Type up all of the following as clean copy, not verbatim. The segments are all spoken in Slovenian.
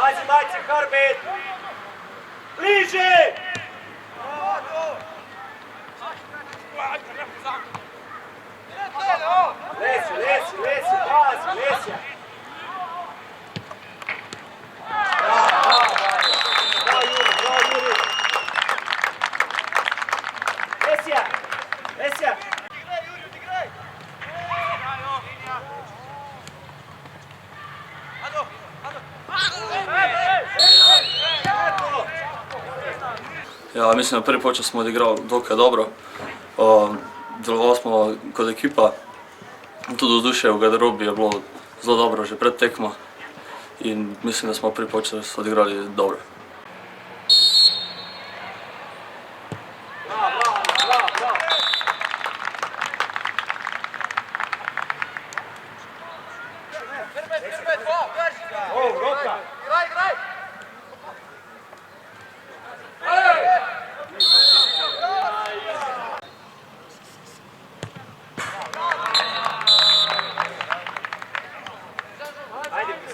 Pazi, Maci, hrbet! Bliže! Lesi, pazi, Lesija! Bravo, Juri! Lesija! Ja, mislim, da prvi počas smo odigrali dokaj dobro. Delovali smo kot ekipa. Tudi vzdušje v garderobi je bilo zelo dobro že pred tekmo. In mislim, da smo prvi počas odigrali dobro.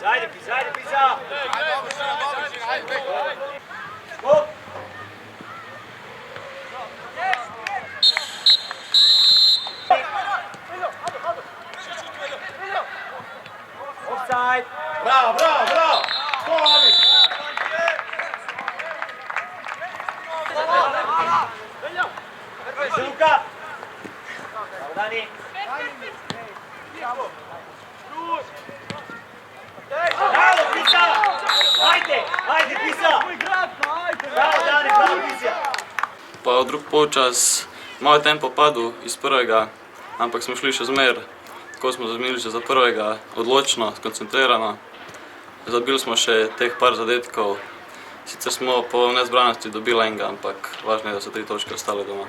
Ajde, Pisa! Offside! Bravo! Kovačić! Luka! Bravo, Dani! Bravo, Pisa! Ajde, Pisa! Bravo, Dani, bravo, Pisa! Pa v drug polčas malo tempo padel iz prvega, ampak smo šli še zmer. Tako smo zamenili že za prvega, odločno, skoncentrirano. Zabili smo še teh par zadetkov. Sicer smo po nezbranosti dobili enega, ampak važno je, da so 3 točke ostale doma.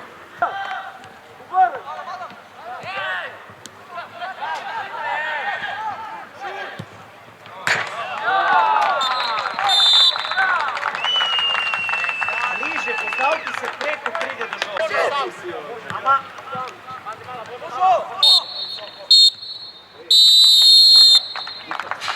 Bliže, postaviti se preko, pride do žoga.